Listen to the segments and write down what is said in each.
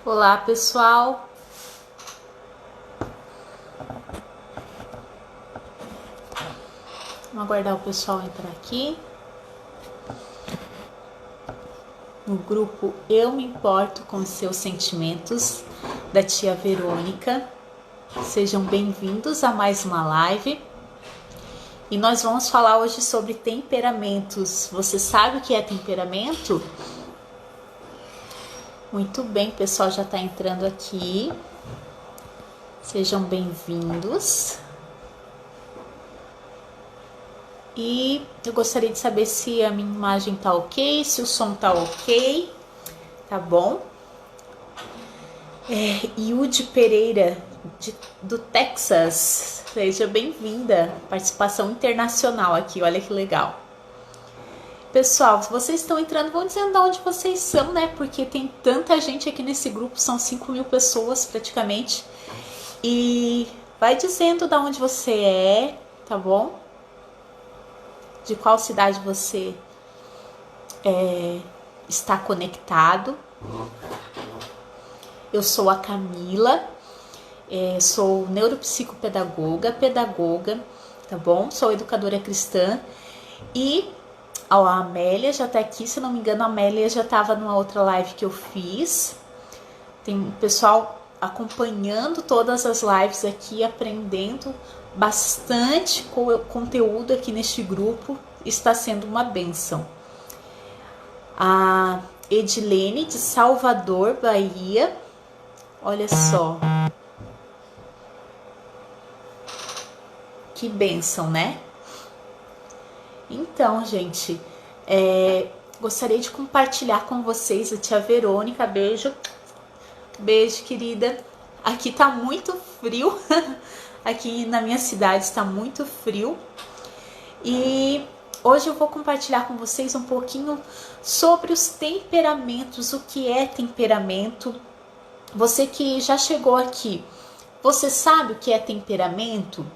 Olá, pessoal. Vamos aguardar o pessoal entrar aqui. No grupo Eu Me Importo com Seus Sentimentos, da tia Verônica. Sejam bem-vindos a mais uma live. E nós vamos falar hoje sobre temperamentos. Você sabe o que é temperamento? Muito bem, o pessoal já está entrando aqui. Sejam bem-vindos. E eu gostaria de saber se a minha imagem tá ok, se o som tá ok, tá bom? Yudi Pereira, do Texas, seja bem-vinda, participação internacional aqui, olha que legal. Pessoal, se vocês estão entrando, vão dizendo de onde vocês são, né? Porque tem tanta gente aqui nesse grupo, são 5.000 pessoas praticamente. E vai dizendo de onde você é, tá bom? De qual cidade você está conectado. Eu sou a Camila, sou neuropsicopedagoga, tá bom? Sou educadora cristã e a Amélia já tá aqui, se não me engano a Amélia já estava numa outra live que eu fiz. Tem pessoal acompanhando todas as lives aqui, aprendendo bastante conteúdo aqui neste grupo, está sendo uma bênção. A Edilene de Salvador, Bahia, olha só, que bênção, né? Então, gente, gostaria de compartilhar com vocês a tia Verônica, beijo, querida. Aqui tá muito frio. Aqui na minha cidade está muito frio e hoje eu vou compartilhar com vocês um pouquinho sobre os temperamentos, o que é temperamento. Você que já chegou aqui, você sabe o que é temperamento?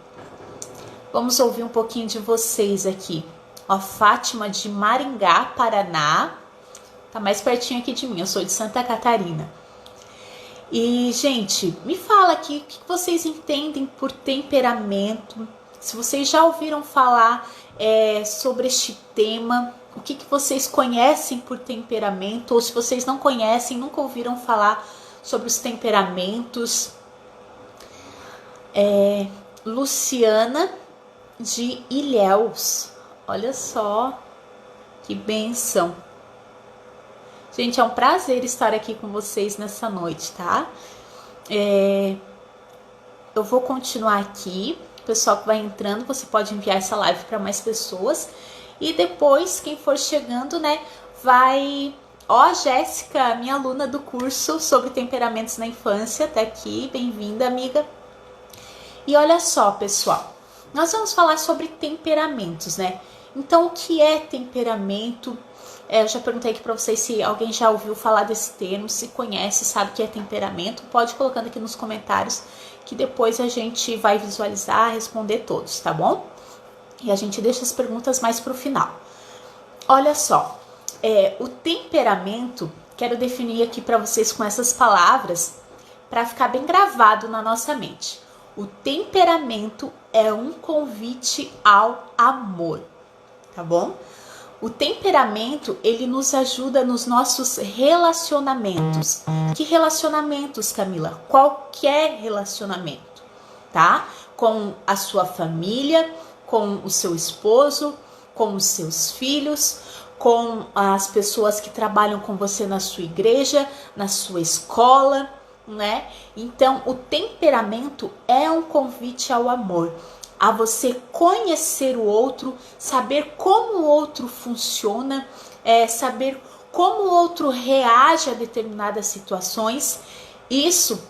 Vamos ouvir um pouquinho de vocês aqui. A Fátima de Maringá, Paraná, tá mais pertinho aqui de mim, eu sou de Santa Catarina. E, gente, me fala aqui o que vocês entendem por temperamento. Se vocês já ouviram falar sobre este tema, o que vocês conhecem por temperamento, ou se vocês não conhecem, nunca ouviram falar sobre os temperamentos. Luciana de Ilhéus, olha só, que bênção. Gente, é um prazer estar aqui com vocês nessa noite, tá? Eu vou continuar aqui. O pessoal que vai entrando, você pode enviar essa live para mais pessoas. E depois, quem for chegando, né, vai... Ó, Jéssica, minha aluna do curso sobre temperamentos na infância, tá aqui. Bem-vinda, amiga. E olha só, pessoal. Nós vamos falar sobre temperamentos, né? Então, o que é temperamento? Eu já perguntei aqui para vocês se alguém já ouviu falar desse termo, se conhece, sabe o que é temperamento. Pode ir colocando aqui nos comentários que depois a gente vai visualizar, responder todos, tá bom? E a gente deixa as perguntas mais para o final. Olha só, o temperamento, quero definir aqui para vocês com essas palavras para ficar bem gravado na nossa mente. O temperamento é um convite ao amor, tá bom? O temperamento, ele nos ajuda nos nossos relacionamentos. Que relacionamentos, Camila? Qualquer relacionamento, tá? Com a sua família, com o seu esposo, com os seus filhos, com as pessoas que trabalham com você na sua igreja, na sua escola, né? Então, o temperamento é um convite ao amor, a você conhecer o outro, saber como o outro funciona, saber como o outro reage a determinadas situações. Isso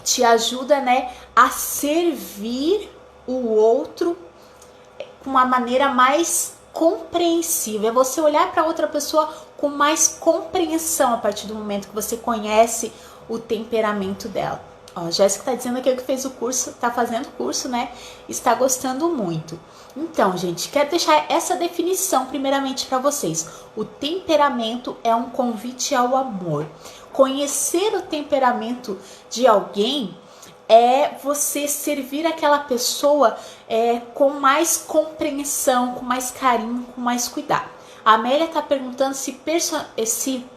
te ajuda, né, a servir o outro com uma maneira mais compreensível. É você olhar para outra pessoa com mais compreensão a partir do momento que você conhece o temperamento dela. Ó, a Jéssica tá dizendo aqui que fez o curso, tá fazendo o curso, né? Está gostando muito. Então, gente, quero deixar essa definição primeiramente para vocês. O temperamento é um convite ao amor. Conhecer o temperamento de alguém é você servir aquela pessoa com mais compreensão, com mais carinho, com mais cuidado. A Amélia está perguntando se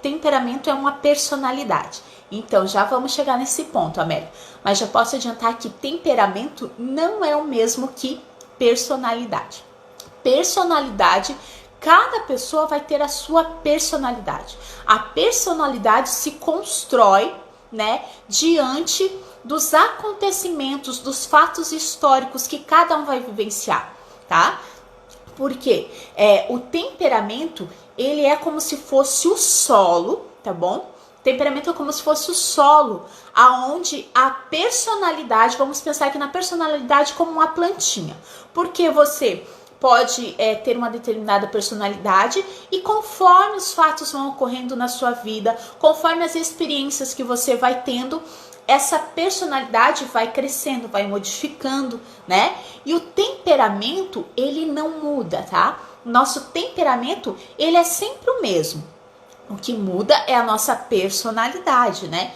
temperamento é uma personalidade. Então, já vamos chegar nesse ponto, Amélia. Mas já posso adiantar que temperamento não é o mesmo que personalidade. Personalidade, cada pessoa vai ter a sua personalidade. A personalidade se constrói, né, diante dos acontecimentos, dos fatos históricos que cada um vai vivenciar, tá? Porque o temperamento, ele é como se fosse o solo, tá bom? Temperamento é como se fosse o solo, aonde a personalidade, vamos pensar aqui na personalidade como uma plantinha. Porque você pode ter uma determinada personalidade e conforme os fatos vão ocorrendo na sua vida, conforme as experiências que você vai tendo, essa personalidade vai crescendo, vai modificando, né? E o temperamento, ele não muda, tá? Nosso temperamento, ele é sempre o mesmo. O que muda é a nossa personalidade, né?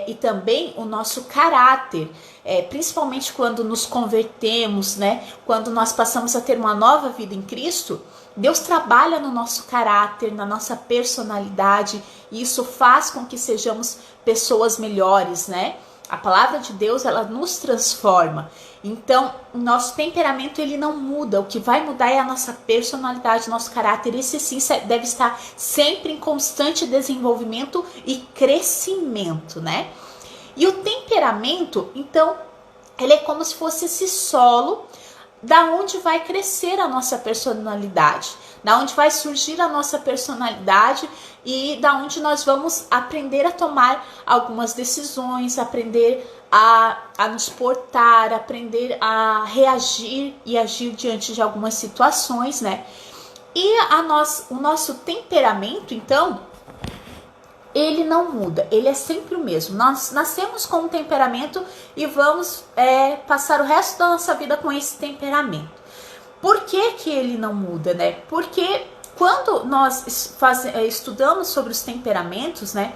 E também o nosso caráter, principalmente quando nos convertemos, né? Quando nós passamos a ter uma nova vida em Cristo, Deus trabalha no nosso caráter, na nossa personalidade, e isso faz com que sejamos pessoas melhores, né? A palavra de Deus, ela nos transforma. Então, o nosso temperamento, ele não muda. O que vai mudar é a nossa personalidade, nosso caráter. Esse sim deve estar sempre em constante desenvolvimento e crescimento, né? E o temperamento, então, ele é como se fosse esse solo da onde vai crescer a nossa personalidade, da onde vai surgir a nossa personalidade e da onde nós vamos aprender a tomar algumas decisões, aprender a nos portar, aprender a reagir e agir diante de algumas situações, né? E o nosso temperamento, então, ele não muda, ele é sempre o mesmo. Nós nascemos com um temperamento e vamos passar o resto da nossa vida com esse temperamento. Por que que ele não muda, né? Porque quando nós estudamos sobre os temperamentos, né,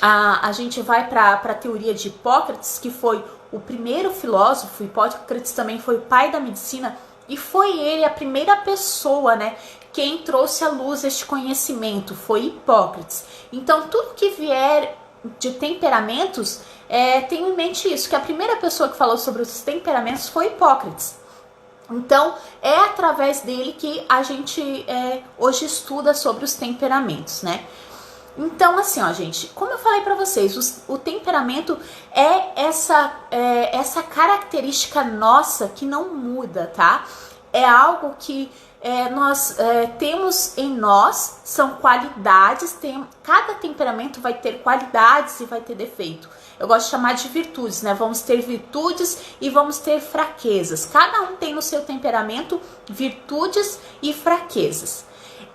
a gente vai para a teoria de Hipócrates, que foi o primeiro filósofo. Hipócrates também foi o pai da medicina, e foi ele a primeira pessoa, né, quem trouxe à luz este conhecimento, foi Hipócrates. Então, tudo que vier de temperamentos, tenha em mente isso, que a primeira pessoa que falou sobre os temperamentos foi Hipócrates. Então, é através dele que a gente hoje estuda sobre os temperamentos, né? Então, assim, ó, gente, como eu falei pra vocês, o temperamento é essa característica nossa que não muda, tá? É algo que nós temos em nós, são qualidades, cada temperamento vai ter qualidades e vai ter defeito. Eu gosto de chamar de virtudes, né? Vamos ter virtudes e vamos ter fraquezas. Cada um tem no seu temperamento virtudes e fraquezas.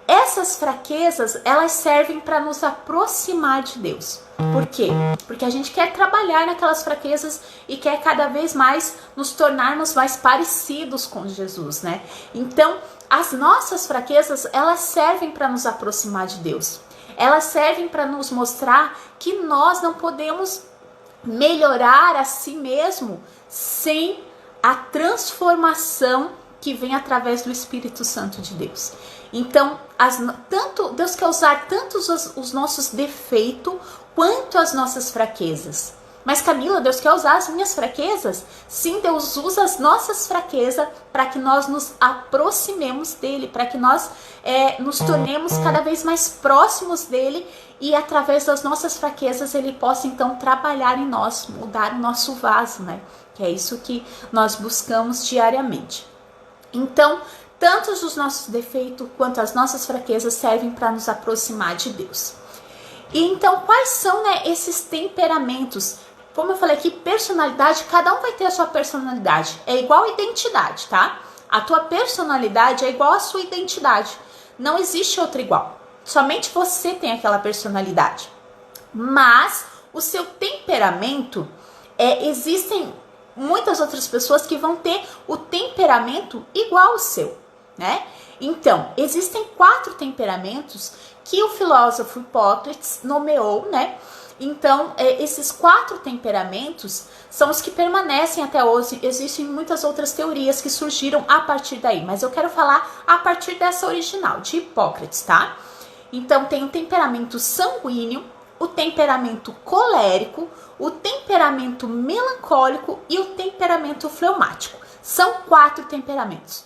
Essas fraquezas, elas servem para nos aproximar de Deus. Por quê? Porque a gente quer trabalhar naquelas fraquezas e quer cada vez mais nos tornarmos mais parecidos com Jesus, né? Então, as nossas fraquezas, elas servem para nos aproximar de Deus. Elas servem para nos mostrar que nós não podemos melhorar a si mesmo sem a transformação que vem através do Espírito Santo de Deus. Então, Deus quer usar tanto os nossos defeitos quanto as nossas fraquezas. Mas Camila, Deus quer usar as minhas fraquezas? Sim, Deus usa as nossas fraquezas para que nós nos aproximemos dele, para que nós nos tornemos cada vez mais próximos dele e através das nossas fraquezas ele possa então trabalhar em nós, mudar o nosso vaso, né? Que é isso que nós buscamos diariamente. Então, tanto os nossos defeitos quanto as nossas fraquezas servem para nos aproximar de Deus. E então, quais são, né, esses temperamentos? Como eu falei aqui, personalidade, cada um vai ter a sua personalidade. É igual identidade, tá? A tua personalidade é igual à sua identidade. Não existe outra igual. Somente você tem aquela personalidade. Mas o seu temperamento, existem muitas outras pessoas que vão ter o temperamento igual ao seu, né? Então, existem 4 temperamentos que o filósofo Hipócrates nomeou, né? Então, esses 4 temperamentos são os que permanecem até hoje. Existem muitas outras teorias que surgiram a partir daí, mas eu quero falar a partir dessa original, de Hipócrates, tá? Então, tem o temperamento sanguíneo, o temperamento colérico, o temperamento melancólico e o temperamento fleumático. São 4 temperamentos.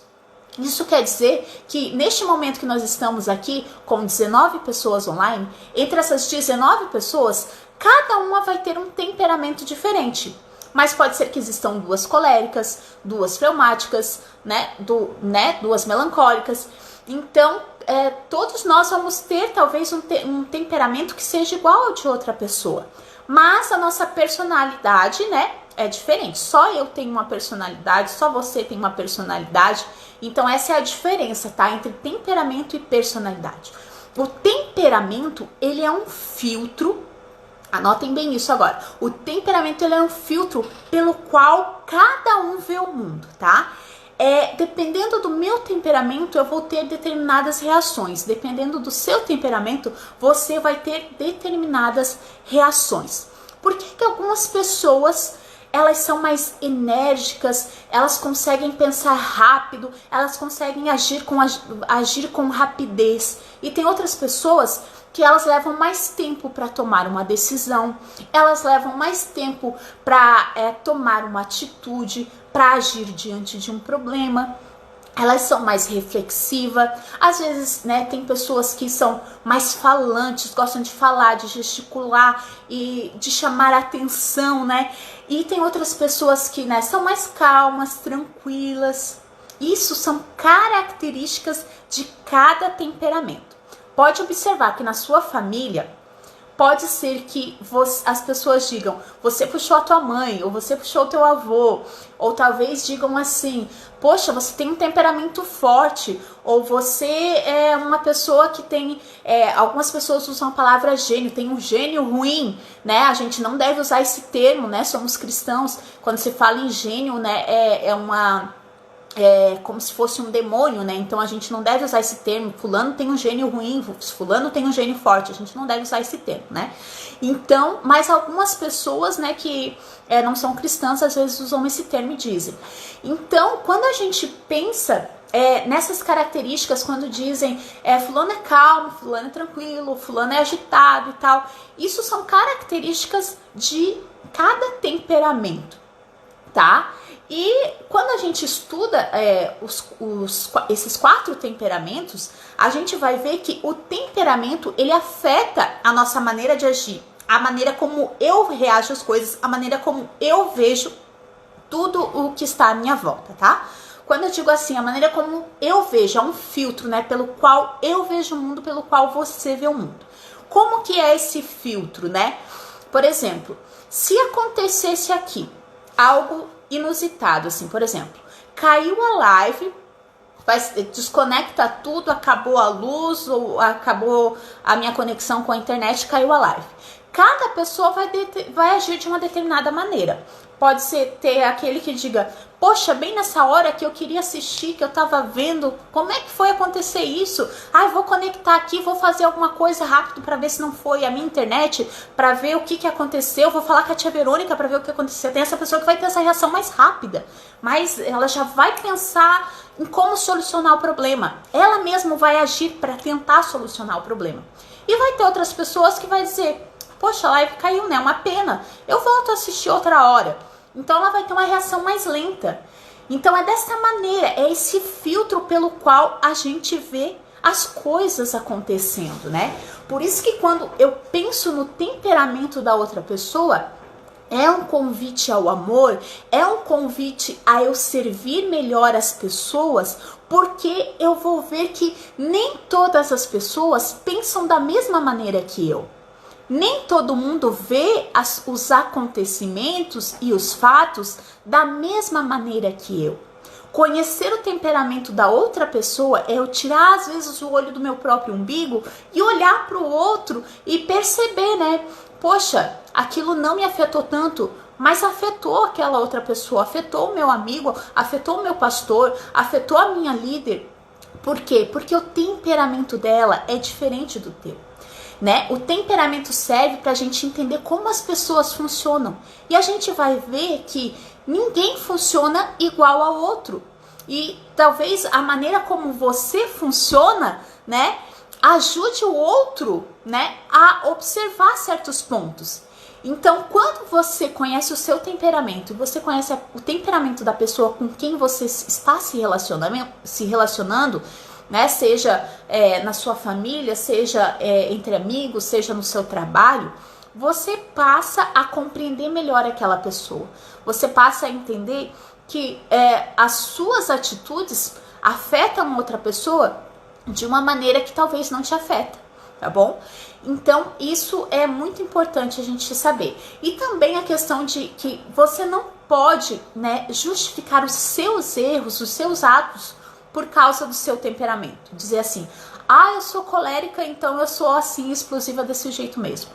Isso quer dizer que neste momento que nós estamos aqui com 19 pessoas online, entre essas 19 pessoas, cada uma vai ter um temperamento diferente. Mas pode ser que existam 2 coléricas, 2 fleumáticas, né, 2 melancólicas. Então, todos nós vamos ter talvez um temperamento que seja igual ao de outra pessoa. Mas a nossa personalidade, né, é diferente. Só eu tenho uma personalidade, só você tem uma personalidade. Então essa é a diferença, tá? Entre temperamento e personalidade. O temperamento, ele é um filtro. Anotem bem isso agora. O temperamento, ele é um filtro pelo qual cada um vê o mundo, tá? Dependendo do meu temperamento, eu vou ter determinadas reações. Dependendo do seu temperamento, você vai ter determinadas reações. Por que algumas pessoas, elas são mais enérgicas, elas conseguem pensar rápido, elas conseguem agir com rapidez? E tem outras pessoas que elas levam mais tempo para tomar uma decisão, elas levam mais tempo para tomar uma atitude, para agir diante de um problema. Elas são mais reflexivas. Às vezes, né, tem pessoas que são mais falantes, gostam de falar, de gesticular e de chamar a atenção, né? E tem outras pessoas que, né, são mais calmas, tranquilas. Isso são características de cada temperamento. Pode observar que na sua família, pode ser que as pessoas digam, você puxou a tua mãe, ou você puxou o teu avô, ou talvez digam assim, poxa, você tem um temperamento forte, ou você é uma pessoa que tem, algumas pessoas usam a palavra gênio, tem um gênio ruim, né? A gente não deve usar esse termo, né? Somos cristãos, quando se fala em gênio, né, como se fosse um demônio, né? Então a gente não deve usar esse termo, fulano tem um gênio ruim, fulano tem um gênio forte, a gente não deve usar esse termo, né? Então, mas algumas pessoas, né, que não são cristãs, às vezes usam esse termo e dizem. Então, quando a gente pensa nessas características, quando dizem fulano é calmo, fulano é tranquilo, fulano é agitado e tal, isso são características de cada temperamento, tá? E quando a gente estuda esses 4 temperamentos, a gente vai ver que o temperamento, ele afeta a nossa maneira de agir, a maneira como eu reajo às coisas, a maneira como eu vejo tudo o que está à minha volta, tá? Quando eu digo assim, a maneira como eu vejo, é um filtro, né, pelo qual eu vejo o mundo, pelo qual você vê o mundo. Como que é esse filtro, né? Por exemplo, se acontecesse aqui algo inusitado, assim, por exemplo, caiu a live, desconecta tudo, acabou a luz ou acabou a minha conexão com a internet, caiu a live. Cada pessoa vai agir de uma determinada maneira. Pode ser ter aquele que diga, poxa, bem nessa hora que eu queria assistir, que eu tava vendo, como é que foi acontecer isso? Vou conectar aqui, vou fazer alguma coisa rápido para ver se não foi a minha internet, para ver o que aconteceu, vou falar com a tia Verônica para ver o que aconteceu. Tem essa pessoa que vai ter essa reação mais rápida, mas ela já vai pensar em como solucionar o problema. Ela mesma vai agir para tentar solucionar o problema. E vai ter outras pessoas que vai dizer, poxa, a live caiu, né? Uma pena. Eu volto a assistir outra hora. Então ela vai ter uma reação mais lenta. Então é dessa maneira, é esse filtro pelo qual a gente vê as coisas acontecendo, né? Por isso que quando eu penso no temperamento da outra pessoa, é um convite ao amor, é um convite a eu servir melhor as pessoas, porque eu vou ver que nem todas as pessoas pensam da mesma maneira que eu. Nem todo mundo vê os acontecimentos e os fatos da mesma maneira que eu. Conhecer o temperamento da outra pessoa é eu tirar às vezes o olho do meu próprio umbigo e olhar para o outro e perceber, né? Poxa, aquilo não me afetou tanto, mas afetou aquela outra pessoa, afetou o meu amigo, afetou o meu pastor, afetou a minha líder. Por quê? Porque o temperamento dela é diferente do teu. né? O temperamento serve para a gente entender como as pessoas funcionam. E a gente vai ver que ninguém funciona igual ao outro. E talvez a maneira como você funciona, né, ajude o outro, né, a observar certos pontos. Então, quando você conhece o seu temperamento, você conhece o temperamento da pessoa com quem você está se relacionando, né, seja na sua família, seja entre amigos, seja no seu trabalho, você passa a compreender melhor aquela pessoa. Você passa a entender que as suas atitudes afetam outra pessoa de uma maneira que talvez não te afeta, tá bom? Então, isso é muito importante a gente saber. E também a questão de que você não pode, né, justificar os seus erros, os seus atos, por causa do seu temperamento. Dizer assim, eu sou colérica, então eu sou assim, explosiva desse jeito mesmo.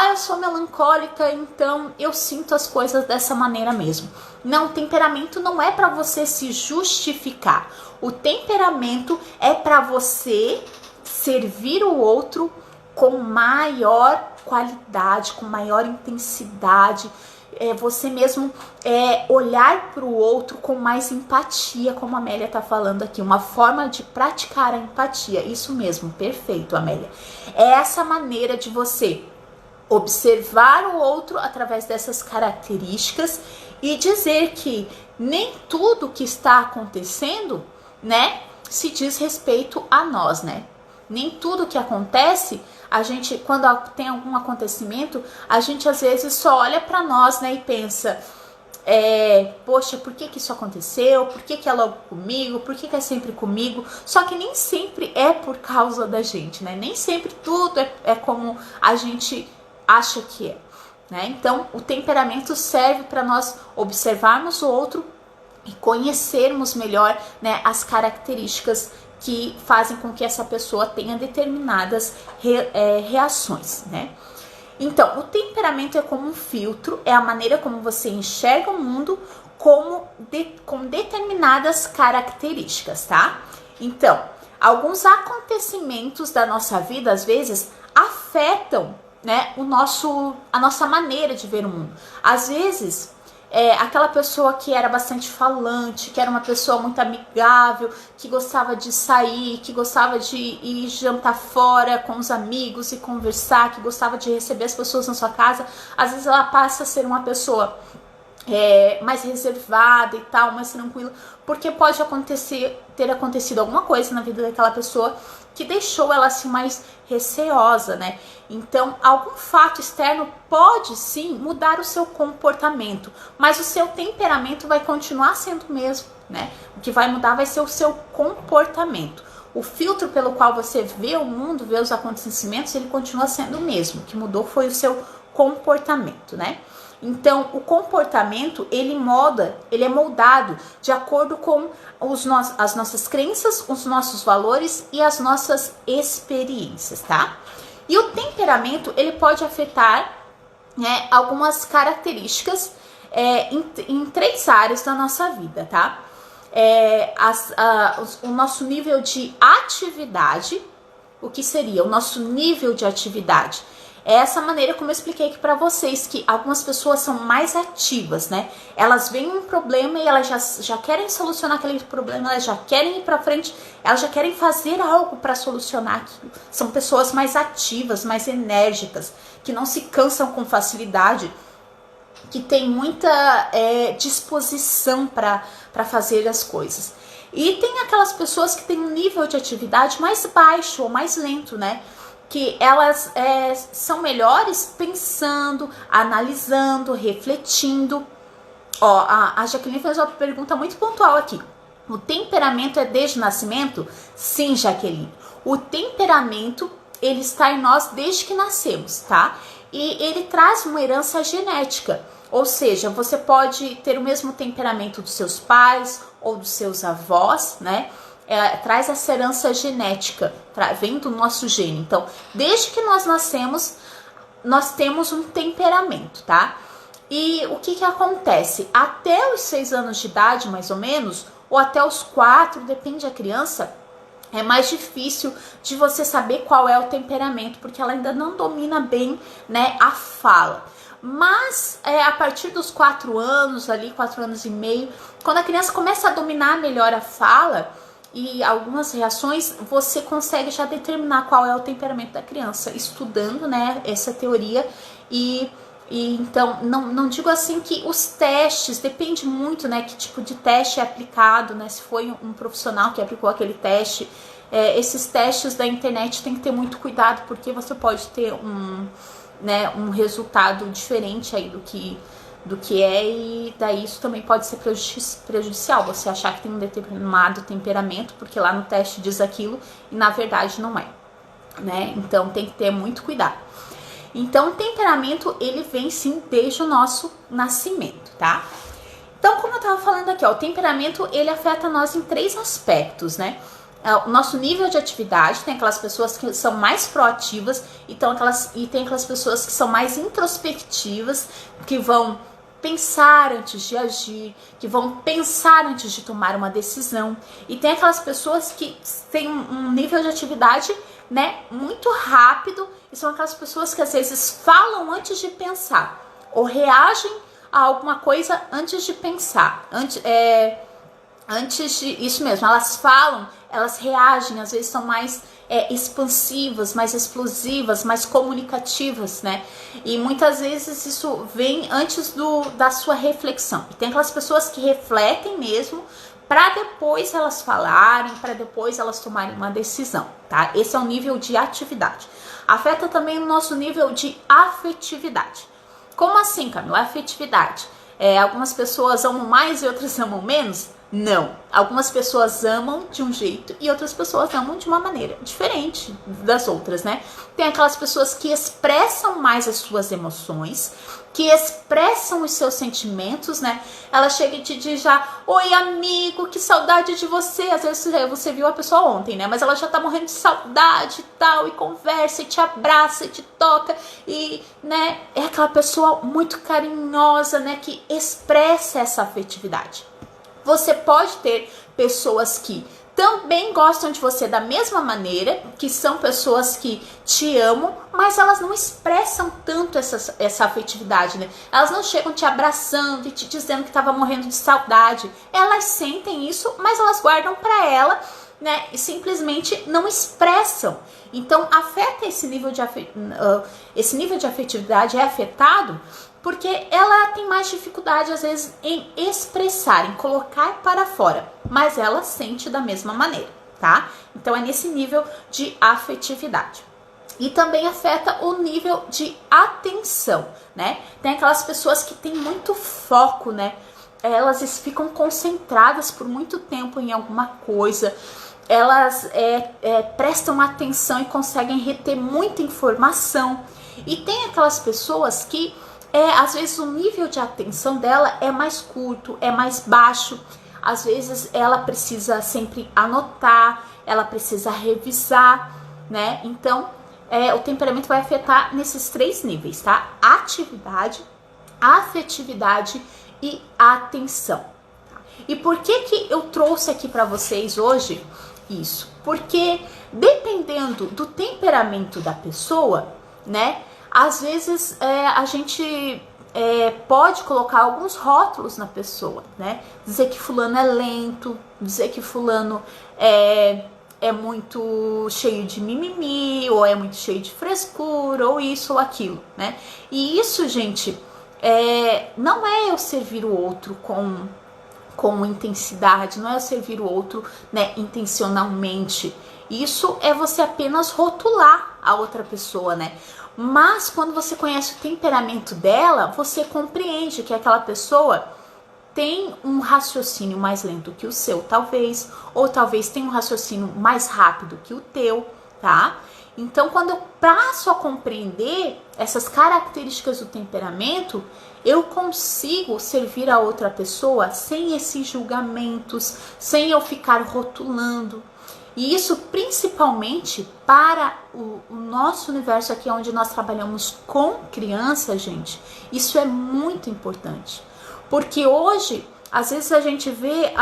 Eu sou melancólica, então eu sinto as coisas dessa maneira mesmo. Não, temperamento não é para você se justificar. O temperamento é para você servir o outro com maior qualidade, com maior intensidade. Você mesmo olhar para o outro com mais empatia, como a Amélia está falando aqui, uma forma de praticar a empatia. Isso mesmo, perfeito, Amélia. É essa maneira de você observar o outro através dessas características e dizer que nem tudo que está acontecendo, né, se diz respeito a nós, né? Nem tudo que acontece, a gente, quando tem algum acontecimento, a gente às vezes só olha para nós, né, e pensa, poxa, por que isso aconteceu? Por que é logo comigo? Por que é sempre comigo? Só que nem sempre é por causa da gente, né? Nem sempre tudo é como a gente acha que é, né? Então, o temperamento serve para nós observarmos o outro e conhecermos melhor, né, as características que fazem com que essa pessoa tenha determinadas reações, né? Então, o temperamento é como um filtro, é a maneira como você enxerga o mundo com determinadas características, tá? Então, alguns acontecimentos da nossa vida, às vezes, afetam, né, a nossa maneira de ver o mundo. Às vezes, aquela pessoa que era bastante falante, que era uma pessoa muito amigável, que gostava de sair, que gostava de ir jantar fora com os amigos e conversar, que gostava de receber as pessoas na sua casa, às vezes ela passa a ser uma pessoa mais reservada e tal, mais tranquila, porque pode ter acontecido alguma coisa na vida daquela pessoa que deixou ela assim mais receosa, né? Então, algum fato externo pode sim mudar o seu comportamento, mas o seu temperamento vai continuar sendo o mesmo, né? O que vai mudar vai ser o seu comportamento. O filtro pelo qual você vê o mundo, vê os acontecimentos, ele continua sendo o mesmo. O que mudou foi o seu comportamento, né? Então, o comportamento, ele é moldado de acordo com as nossas crenças, os nossos valores e as nossas experiências, tá? E o temperamento, ele pode afetar, né, algumas características em 3 áreas da nossa vida, tá? O nosso nível de atividade. O que seria o nosso nível de atividade? É essa maneira como eu expliquei aqui para vocês, que algumas pessoas são mais ativas, né? Elas veem um problema e elas já querem solucionar aquele problema, elas já querem ir para frente, elas já querem fazer algo para solucionar aquilo. São pessoas mais ativas, mais enérgicas, que não se cansam com facilidade, que têm muita disposição para fazer as coisas. E tem aquelas pessoas que têm um nível de atividade mais baixo ou mais lento, né? Que elas são melhores pensando, analisando, refletindo. Ó, a Jaqueline fez uma pergunta muito pontual aqui. O temperamento é desde o nascimento? Sim, Jaqueline. O temperamento, ele está em nós desde que nascemos, tá? E ele traz uma herança genética. Ou seja, você pode ter o mesmo temperamento dos seus pais ou dos seus avós, né? Traz essa herança genética, vem do nosso gene. Então, desde que nós nascemos, nós temos um temperamento, tá? E o que acontece? Até os 6 anos de idade, mais ou menos, ou até os 4, depende da criança, é mais difícil de você saber qual é o temperamento, porque ela ainda não domina bem, né, a fala. Mas a partir dos 4 anos, ali 4 anos e meio, quando a criança começa a dominar melhor a fala e algumas reações, você consegue já determinar qual é o temperamento da criança, estudando, né, essa teoria. E então, não digo assim que os testes, depende muito, né, que tipo de teste é aplicado, né, se foi um profissional que aplicou aquele teste. Esses testes da internet tem que ter muito cuidado, porque você pode ter um resultado diferente aí do que é, e daí isso também pode ser prejudicial, você achar que tem um determinado temperamento, porque lá no teste diz aquilo, e na verdade não é, né, então tem que ter muito cuidado. Então, o temperamento, ele vem sim desde o nosso nascimento, tá? Então, como eu tava falando aqui, ó, o temperamento, ele afeta nós em 3 aspectos, né? O nosso nível de atividade, tem aquelas pessoas que são mais proativas, e tem aquelas pessoas que são mais introspectivas, que vão pensar antes de agir, que vão pensar antes de tomar uma decisão. E tem aquelas pessoas que têm um nível de atividade, né, muito rápido, e são aquelas pessoas que às vezes falam antes de pensar, ou reagem a alguma coisa antes de pensar. Isso mesmo, elas falam, elas reagem, às vezes são mais expansivas, mais explosivas, mais comunicativas, né? E muitas vezes isso vem antes da sua reflexão. E tem aquelas pessoas que refletem mesmo, para depois elas falarem, para depois elas tomarem uma decisão, tá? Esse é o nível de atividade. Afeta também o nosso nível de afetividade. Como assim, Camila? Afetividade. Algumas pessoas amam mais e outras amam menos? Não. Algumas pessoas amam de um jeito e outras pessoas amam de uma maneira diferente das outras, né? Tem aquelas pessoas que expressam mais as suas emoções, que expressam os seus sentimentos, né? Ela chega e te diz já: oi, amigo, que saudade de você. Às vezes você viu a pessoa ontem, né? Mas ela já tá morrendo de saudade e tal, e conversa, e te abraça, e te toca, e, né? É aquela pessoa muito carinhosa, né? Que expressa essa afetividade. Você pode ter pessoas que também gostam de você da mesma maneira, que são pessoas que te amam, mas elas não expressam tanto essa afetividade, né? Elas não chegam te abraçando e te dizendo que estava morrendo de saudade. Elas sentem isso, mas elas guardam para ela, né? E simplesmente não expressam. Então, afeta esse nível de afetividade é afetado porque ela tem mais dificuldade, às vezes, em expressar, em colocar para fora. Mas ela sente da mesma maneira, tá? Então, é nesse nível de afetividade. E também afeta o nível de atenção, né? Tem aquelas pessoas que têm muito foco, né? Elas ficam concentradas por muito tempo em alguma coisa. Elas prestam atenção e conseguem reter muita informação. E tem aquelas pessoas que às vezes o nível de atenção dela é mais curto, é mais baixo. Às vezes ela precisa sempre anotar, ela precisa revisar, né? Então, o temperamento vai afetar nesses 3 níveis, tá? Atividade, afetividade e atenção. E por que eu trouxe aqui para vocês hoje isso? Porque dependendo do temperamento da pessoa, né? Às vezes a gente pode colocar alguns rótulos na pessoa, né? Dizer que fulano é lento, dizer que fulano é muito cheio de mimimi, ou é muito cheio de frescura, ou isso ou aquilo, né? E isso, gente, não é eu servir o outro com intensidade, não é eu servir o outro, né, intencionalmente. Isso é você apenas rotular a outra pessoa, né? Mas quando você conhece o temperamento dela, você compreende que aquela pessoa tem um raciocínio mais lento que o seu, talvez, ou talvez tenha um raciocínio mais rápido que o teu, tá? Então, quando eu passo a compreender essas características do temperamento, eu consigo servir a outra pessoa sem esses julgamentos, sem eu ficar rotulando. E isso principalmente para o nosso universo aqui, onde nós trabalhamos com criança, gente, isso é muito importante. Porque hoje, às vezes a gente vê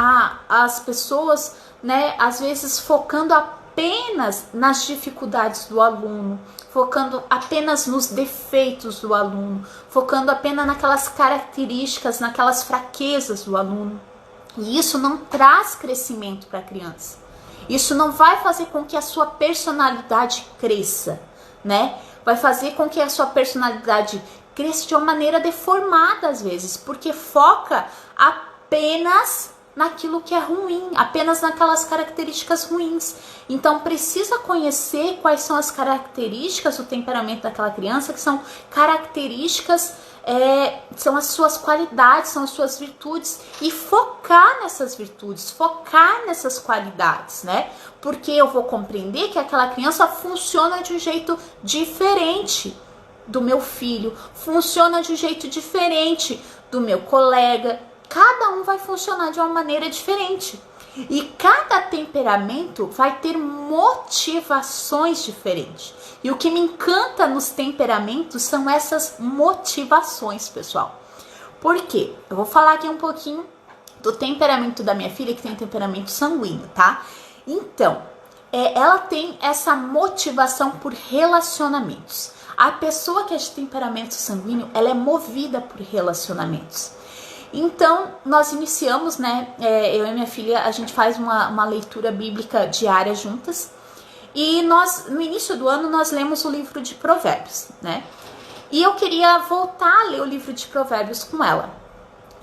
as pessoas, né, às vezes focando apenas nas dificuldades do aluno, focando apenas nos defeitos do aluno, focando apenas naquelas características, naquelas fraquezas do aluno. E isso não traz crescimento para a criança. Isso não vai fazer com que a sua personalidade cresça, né? Vai fazer com que a sua personalidade cresça de uma maneira deformada às vezes, porque foca apenas naquilo que é ruim, apenas naquelas características ruins. Então precisa conhecer quais são as características do temperamento daquela criança, que são características, são as suas qualidades, são as suas virtudes, e focar nessas virtudes, focar nessas qualidades, né? Porque eu vou compreender que aquela criança funciona de um jeito diferente do meu filho, funciona de um jeito diferente do meu colega. Cada um vai funcionar de uma maneira diferente. E cada temperamento vai ter motivações diferentes. E o que me encanta nos temperamentos são essas motivações, pessoal. Por quê? Eu vou falar aqui um pouquinho do temperamento da minha filha, que tem temperamento sanguíneo, tá? Então, ela tem essa motivação por relacionamentos. A pessoa que é de temperamento sanguíneo, ela é movida por relacionamentos. Então, nós iniciamos, né, eu e minha filha, a gente faz uma leitura bíblica diária juntas. E nós, no início do ano, nós lemos o livro de Provérbios, né? E eu queria voltar a ler o livro de Provérbios com ela.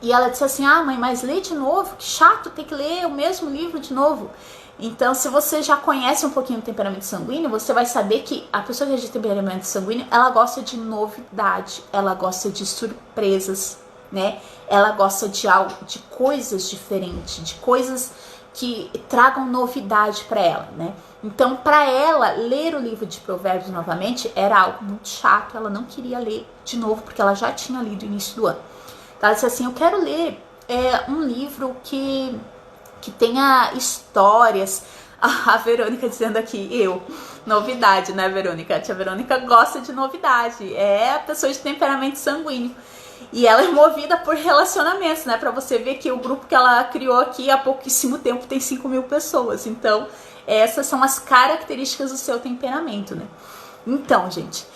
E ela disse assim, mãe, mas lê de novo, que chato ter que ler o mesmo livro de novo. Então, se você já conhece um pouquinho o temperamento sanguíneo, você vai saber que a pessoa que é de temperamento sanguíneo, ela gosta de novidade, ela gosta de surpresas, né? Ela gosta de algo, de coisas diferentes, de coisas que tragam novidade para ela, né? Então, para ela, ler o livro de Provérbios novamente era algo muito chato, ela não queria ler de novo, porque ela já tinha lido no início do ano. Então, ela disse assim, eu quero ler um livro que tenha histórias. A Verônica dizendo aqui, novidade, né, Verônica? A tia Verônica gosta de novidade, é a pessoa de temperamento sanguíneo. E ela é movida por relacionamentos, né? Pra você ver que o grupo que ela criou aqui há pouquíssimo tempo tem 5.000 pessoas. Então, essas são as características do seu temperamento, né? Então, gente,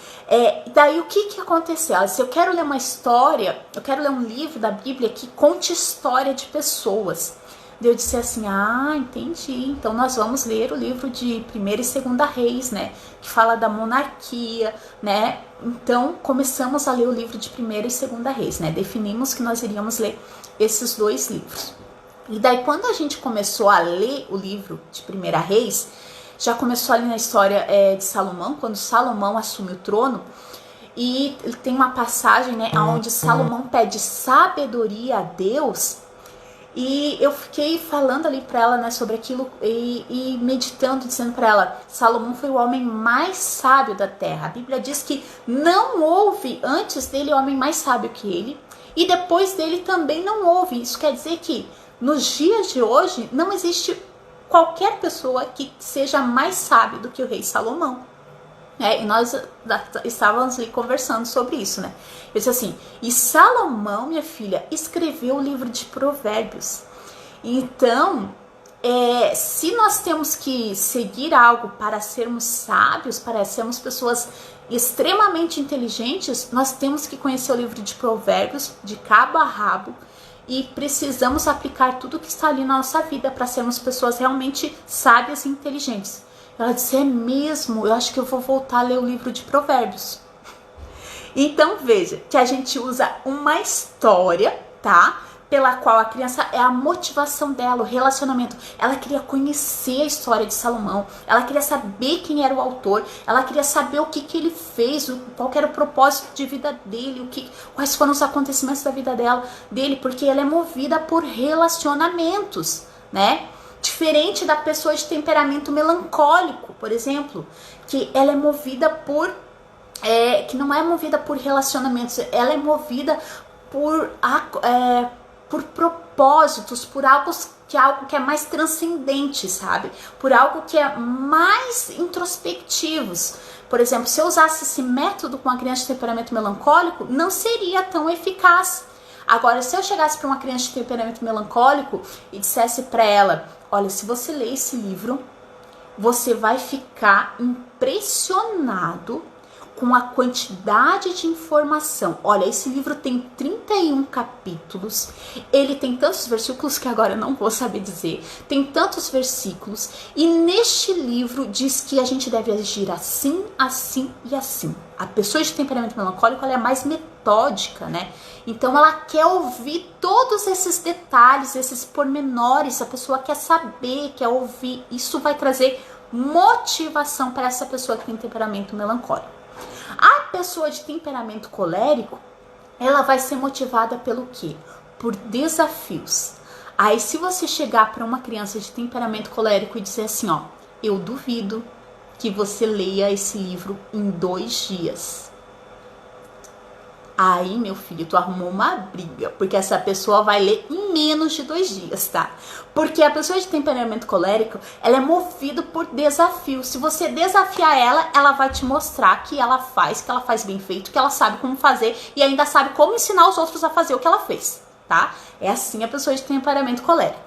daí o que aconteceu? Ela disse, eu quero ler uma história, eu quero ler um livro da Bíblia que conte história de pessoas. Eu disse assim, entendi, então nós vamos ler o livro de 1ª e 2ª Reis, né, que fala da monarquia, né, então começamos a ler o livro de 1ª e 2ª Reis, né, definimos que nós iríamos ler esses 2 livros. E daí quando a gente começou a ler o livro de 1ª Reis, já começou ali na história de Salomão, quando Salomão assume o trono, e tem uma passagem, né, onde Salomão pede sabedoria a Deus. E eu fiquei falando ali pra ela, né, sobre aquilo e meditando, dizendo pra ela, Salomão foi o homem mais sábio da terra. A Bíblia diz que não houve antes dele homem mais sábio que ele, e depois dele também não houve. Isso quer dizer que nos dias de hoje não existe qualquer pessoa que seja mais sábio do que o rei Salomão. E nós estávamos ali conversando sobre isso, né? Eu disse assim, e Salomão, minha filha, escreveu o livro de Provérbios. Então, se nós temos que seguir algo para sermos sábios, para sermos pessoas extremamente inteligentes, nós temos que conhecer o livro de Provérbios de cabo a rabo e precisamos aplicar tudo que está ali na nossa vida para sermos pessoas realmente sábias e inteligentes. Ela disse, é mesmo, eu acho que eu vou voltar a ler o livro de Provérbios. Então veja que a gente usa uma história, tá? Pela qual a criança é a motivação dela, o relacionamento. Ela queria conhecer a história de Salomão, ela queria saber quem era o autor, ela queria saber o que ele fez, qual era o propósito de vida dele, quais foram os acontecimentos da vida dele, porque ela é movida por relacionamentos, né? Diferente da pessoa de temperamento melancólico, por exemplo, que ela é movida que não é movida por relacionamentos, ela é movida por propósitos, por algo que é mais transcendente, sabe? Por algo que é mais introspectivos. Por exemplo, se eu usasse esse método com uma criança de temperamento melancólico, não seria tão eficaz. Agora, se eu chegasse para uma criança de temperamento melancólico e dissesse para ela, olha, se você ler esse livro, você vai ficar impressionado com a quantidade de informação. Olha, esse livro tem 31 capítulos, ele tem tantos versículos que agora eu não vou saber dizer, tem tantos versículos, e neste livro diz que a gente deve agir assim, assim e assim. A pessoa de temperamento melancólico, ela é mais metódica, né? Então ela quer ouvir todos esses detalhes, esses pormenores, a pessoa quer saber, quer ouvir. Isso vai trazer motivação para essa pessoa que tem temperamento melancólico. A pessoa de temperamento colérico, ela vai ser motivada pelo quê? Por desafios. Aí se você chegar para uma criança de temperamento colérico e dizer assim, ó, eu duvido que você leia esse livro em 2 dias. Aí, meu filho, tu arrumou uma briga, porque essa pessoa vai ler em menos de 2 dias, tá? Porque a pessoa de temperamento colérico, ela é movida por desafio. Se você desafiar ela, ela vai te mostrar que ela faz bem feito, que ela sabe como fazer e ainda sabe como ensinar os outros a fazer o que ela fez, tá? É assim a pessoa de temperamento colérico.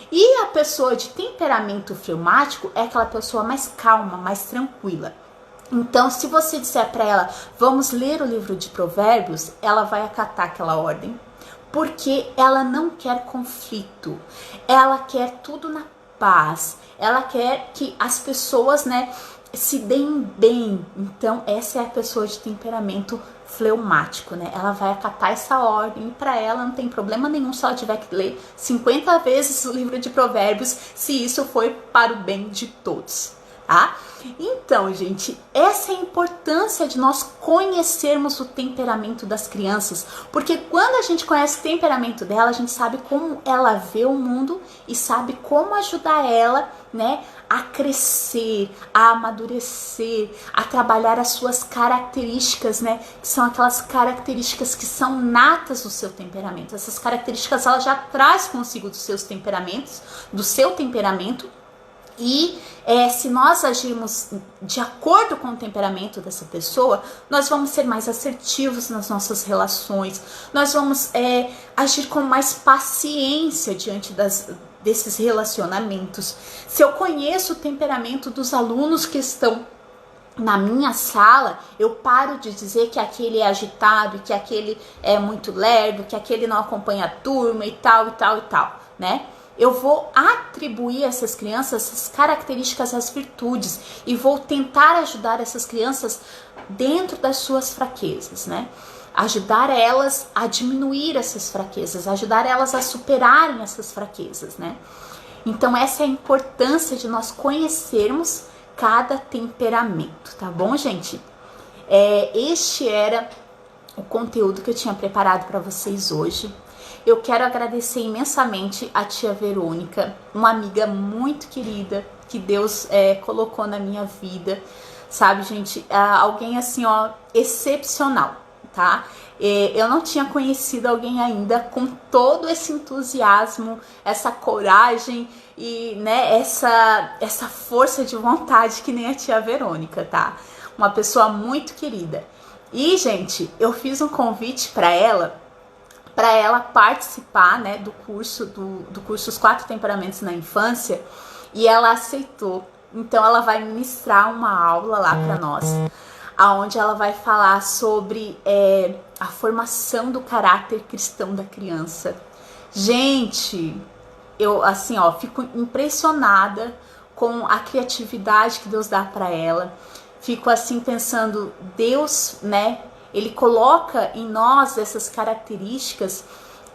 E a pessoa de temperamento fleumático é aquela pessoa mais calma, mais tranquila. Então, se você disser para ela, vamos ler o livro de Provérbios, ela vai acatar aquela ordem, porque ela não quer conflito, ela quer tudo na paz, ela quer que as pessoas, né, se deem bem. Então, essa é a pessoa de temperamento fleumático, né? Ela vai acatar essa ordem e para ela não tem problema nenhum se ela tiver que ler 50 vezes o livro de Provérbios, se isso for para o bem de todos. Tá? Então, gente, essa é a importância de nós conhecermos o temperamento das crianças, porque quando a gente conhece o temperamento dela, a gente sabe como ela vê o mundo e sabe como ajudar ela, né, a crescer, a amadurecer, a trabalhar as suas características, né, que são aquelas características que são natas do seu temperamento. Essas características ela já traz consigo dos seus temperamentos, do seu temperamento. E se nós agirmos de acordo com o temperamento dessa pessoa, nós vamos ser mais assertivos nas nossas relações, nós vamos agir com mais paciência diante desses relacionamentos. Se eu conheço o temperamento dos alunos que estão na minha sala, eu paro de dizer que aquele é agitado, que aquele é muito lerdo, que aquele não acompanha a turma e tal, né? Eu vou atribuir a essas crianças essas características, as virtudes, e vou tentar ajudar essas crianças dentro das suas fraquezas, né? Ajudar elas a diminuir essas fraquezas, ajudar elas a superarem essas fraquezas, né? Então essa é a importância de nós conhecermos cada temperamento, tá bom, gente? Este era o conteúdo que eu tinha preparado para vocês hoje. Eu quero agradecer imensamente a tia Verônica, uma amiga muito querida que Deus colocou na minha vida, sabe, gente? Alguém assim, ó, excepcional, tá? Eu não tinha conhecido alguém ainda com todo esse entusiasmo, essa coragem e, né, essa força de vontade que nem a tia Verônica, tá? Uma pessoa muito querida. E, gente, eu fiz um convite para ela participar, né, do curso Os 4 Temperamentos na Infância, e ela aceitou. Então ela vai ministrar uma aula lá para nós, aonde ela vai falar sobre a formação do caráter cristão da criança. Gente, eu assim, ó, fico impressionada com a criatividade que Deus dá para ela. Fico assim pensando, Deus, né, Ele coloca em nós essas características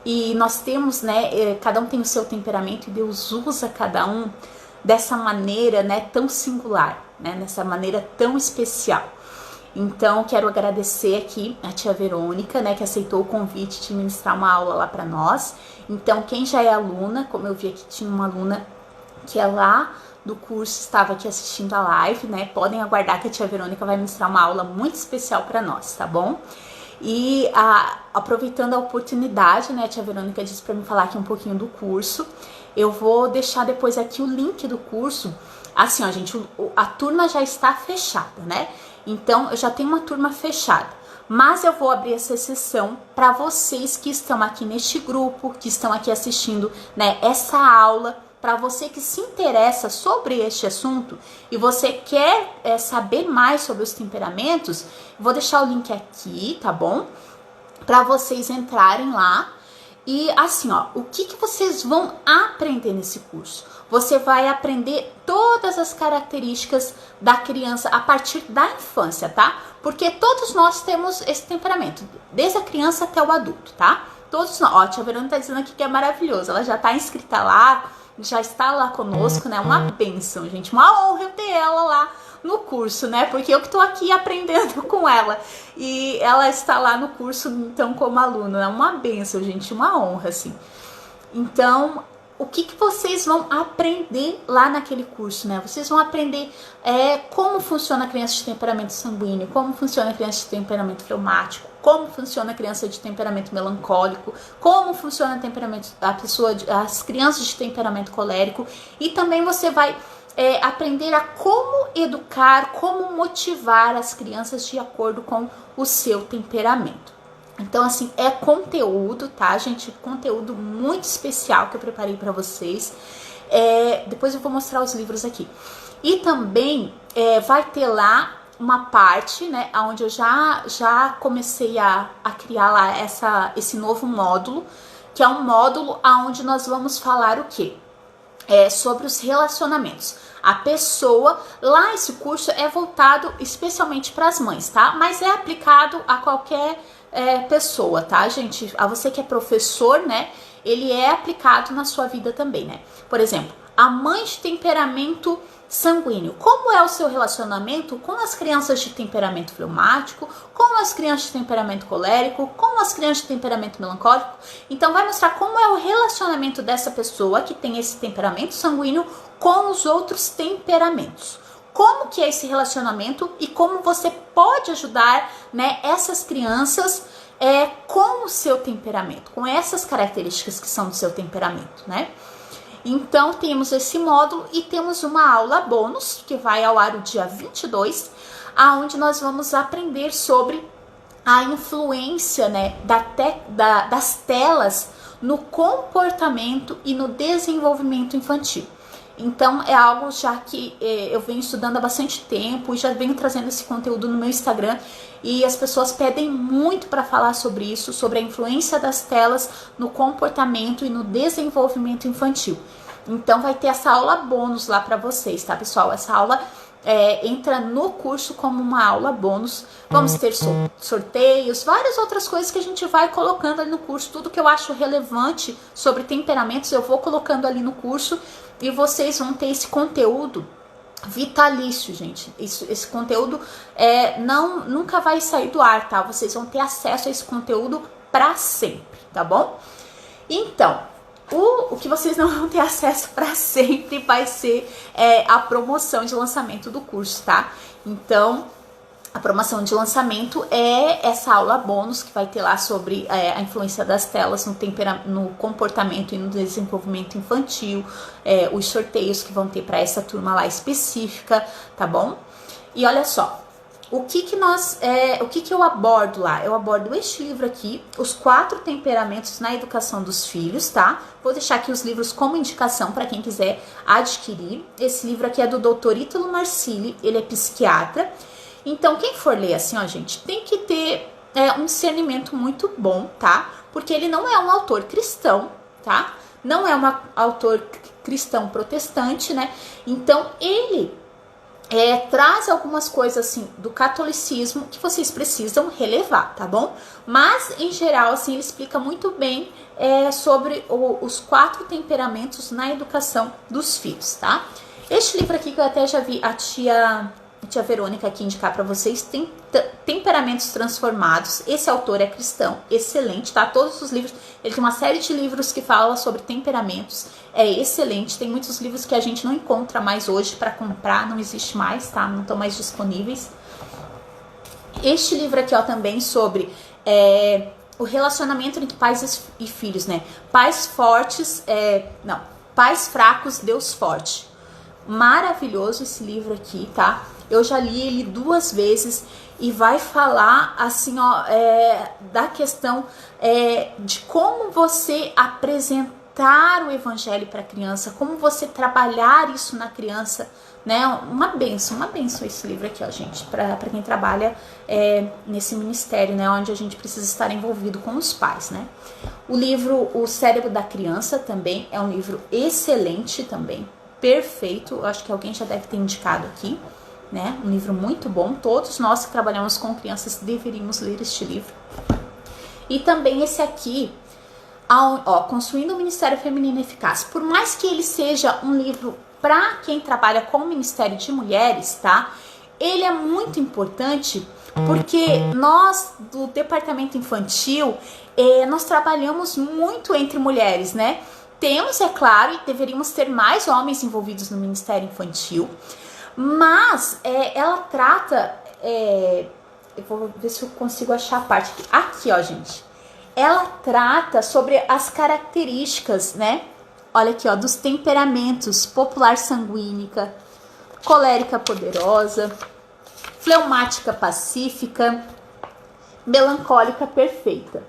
e nós temos, né, cada um tem o seu temperamento e Deus usa cada um dessa maneira, né, tão singular, né, nessa maneira tão especial. Então, quero agradecer aqui a tia Verônica, né, que aceitou o convite de ministrar uma aula lá para nós. Então, quem já é aluna, como eu vi aqui, tinha uma aluna que é lá do curso, estava aqui assistindo a live, né? Podem aguardar que a tia Verônica vai ministrar uma aula muito especial para nós, tá bom? E aproveitando a oportunidade, né? A tia Verônica disse para mim falar aqui um pouquinho do curso. Eu vou deixar depois aqui o link do curso. Assim, ó, gente, a turma já está fechada, né? Então, eu já tenho uma turma fechada. Mas eu vou abrir essa sessão para vocês que estão aqui neste grupo, que estão aqui assistindo, né, essa aula, para você que se interessa sobre este assunto e você quer saber mais sobre os temperamentos, vou deixar o link aqui, tá bom? Para vocês entrarem lá. E assim, ó, o que vocês vão aprender nesse curso? Você vai aprender todas as características da criança a partir da infância, tá? Porque todos nós temos esse temperamento, desde a criança até o adulto, tá? Todos nós. Ó, a tia Verônica tá dizendo aqui que é maravilhoso. Ela já tá inscrita lá, já está lá conosco, né? Uma bênção, gente. Uma honra eu ter ela lá no curso, né? Porque eu que tô aqui aprendendo com ela. E ela está lá no curso, então, como aluna. É uma bênção, gente. Uma honra, assim. Então, o que vocês vão aprender lá naquele curso, né? Vocês vão aprender como funciona a criança de temperamento sanguíneo, como funciona a criança de temperamento fleumático, como funciona a criança de temperamento melancólico, como funciona as crianças de temperamento colérico, e também você vai aprender a como educar, como motivar as crianças de acordo com o seu temperamento. Então, assim, é conteúdo, tá, gente? Conteúdo muito especial que eu preparei para vocês. Depois eu vou mostrar os livros aqui. E também vai ter lá uma parte, né, onde eu já comecei a criar lá esse novo módulo, que é um módulo onde nós vamos falar o quê? Sobre os relacionamentos. A pessoa, lá esse curso é voltado especialmente para as mães, tá? Mas é aplicado a qualquer pessoa, tá, gente? A você que é professor, né? Ele é aplicado na sua vida também, né? Por exemplo, a mãe de temperamento sanguíneo. Como é o seu relacionamento com as crianças de temperamento fleumático, com as crianças de temperamento colérico, com as crianças de temperamento melancólico? Então vai mostrar como é o relacionamento dessa pessoa que tem esse temperamento sanguíneo com os outros temperamentos. Como que é esse relacionamento e como você pode ajudar, né, essas crianças com o seu temperamento, com essas características que são do seu temperamento, né? Então, temos esse módulo e temos uma aula bônus, que vai ao ar o dia 22, onde nós vamos aprender sobre a influência, né, das telas no comportamento e no desenvolvimento infantil. Então, é algo já que eu venho estudando há bastante tempo e já venho trazendo esse conteúdo no meu Instagram, e as pessoas pedem muito para falar sobre isso, sobre a influência das telas no comportamento e no desenvolvimento infantil. Então, vai ter essa aula bônus lá para vocês, tá, pessoal? Essa aula entra no curso como uma aula bônus. Vamos ter sorteios, várias outras coisas que a gente vai colocando ali no curso. Tudo que eu acho relevante sobre temperamentos eu vou colocando ali no curso, e vocês vão ter esse conteúdo vitalício, gente. Esse conteúdo nunca vai sair do ar, tá? Vocês vão ter acesso a esse conteúdo para sempre, tá bom? Então, o que vocês não vão ter acesso para sempre vai ser a promoção de lançamento do curso, tá? Então, a promoção de lançamento é essa aula bônus que vai ter lá sobre a influência das telas no comportamento e no desenvolvimento infantil, os sorteios que vão ter para essa turma lá específica, tá bom? E olha só, o que eu abordo lá? Eu abordo este livro aqui, Os 4 Temperamentos na Educação dos Filhos, tá? Vou deixar aqui os livros como indicação para quem quiser adquirir. Esse livro aqui é do Dr. Ítalo Marcilli, ele é psiquiatra. Então, quem for ler assim, ó, gente, tem que ter um discernimento muito bom, tá? Porque ele não é um autor cristão, tá? Não é um autor cristão protestante, né? Então, ele traz algumas coisas, assim, do catolicismo que vocês precisam relevar, tá bom? Mas, em geral, assim, ele explica muito bem sobre os 4 temperamentos na educação dos filhos, tá? Este livro aqui, que eu até já vi a tia Verônica aqui indicar para vocês, tem Temperamentos Transformados. Esse autor é cristão, excelente, tá? Todos os livros, ele tem uma série de livros que fala sobre temperamentos, é excelente. Tem muitos livros que a gente não encontra mais hoje para comprar, não existe mais, tá? Não estão mais disponíveis. Este livro aqui, ó, também sobre o relacionamento entre pais e filhos, né? Pais fracos, Deus forte. Maravilhoso esse livro aqui, tá? Eu já li ele 2 vezes e vai falar, assim, ó, da questão de como você contar o evangelho para a criança, como você trabalhar isso na criança, né? Uma benção esse livro aqui, ó, gente, para quem trabalha nesse ministério, né? Onde a gente precisa estar envolvido com os pais, né? O livro O Cérebro da Criança também é um livro excelente também, perfeito, eu acho que alguém já deve ter indicado aqui, né? Um livro muito bom, todos nós que trabalhamos com crianças deveríamos ler este livro. E também esse aqui, Construindo um Ministério Feminino Eficaz. Por mais que ele seja um livro para quem trabalha com o Ministério de Mulheres, tá? Ele é muito importante porque nós, do departamento infantil, nós trabalhamos muito entre mulheres, né? Temos, é claro, e deveríamos ter mais homens envolvidos no Ministério Infantil, mas ela trata... eu vou ver se eu consigo achar a parte aqui. Aqui, ó, gente. Ela trata sobre as características, né? Olha aqui, ó, dos temperamentos: popular sanguínea, colérica poderosa, fleumática pacífica, melancólica perfeita.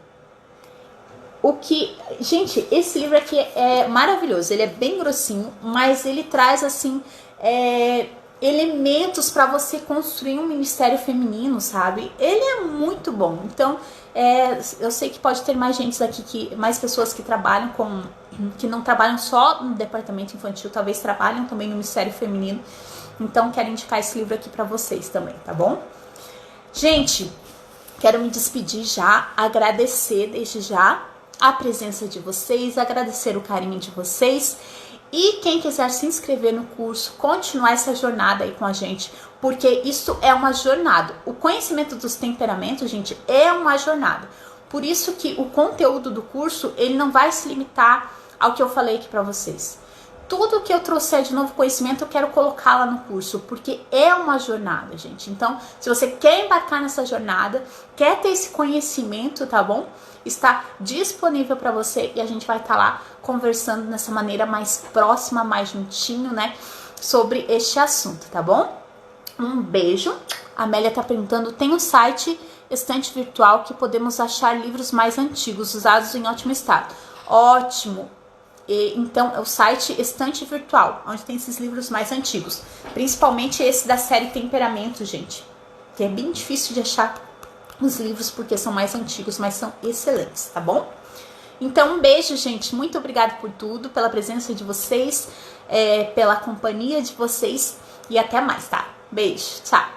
Gente, esse livro aqui é maravilhoso. Ele é bem grossinho, mas ele traz, assim, elementos para você construir um ministério feminino, sabe? Ele é muito bom. Então, eu sei que pode ter mais gente aqui, mais pessoas que trabalham que não trabalham só no departamento infantil, talvez trabalham também no ministério feminino. Então, quero indicar esse livro aqui para vocês também, tá bom? Gente, quero me despedir já, agradecer desde já a presença de vocês, agradecer o carinho de vocês. E quem quiser se inscrever no curso, continuar essa jornada aí com a gente, porque isso é uma jornada. O conhecimento dos temperamentos, gente, é uma jornada. Por isso que o conteúdo do curso, ele não vai se limitar ao que eu falei aqui para vocês. Tudo que eu trouxer de novo conhecimento, eu quero colocar lá no curso, porque é uma jornada, gente. Então, se você quer embarcar nessa jornada, quer ter esse conhecimento, tá bom? Está disponível para você e a gente vai estar lá conversando nessa maneira mais próxima, mais juntinho, né? Sobre este assunto, tá bom? Um beijo. A Amélia tá perguntando, tem um site Estante Virtual que podemos achar livros mais antigos, usados em ótimo estado. Ótimo! Então, é o site Estante Virtual, onde tem esses livros mais antigos. Principalmente esse da série Temperamento, gente. Que é bem difícil de achar os livros porque são mais antigos, mas são excelentes, tá bom? Então, um beijo, gente. Muito obrigada por tudo, pela presença de vocês, pela companhia de vocês. E até mais, tá? Beijo, tchau!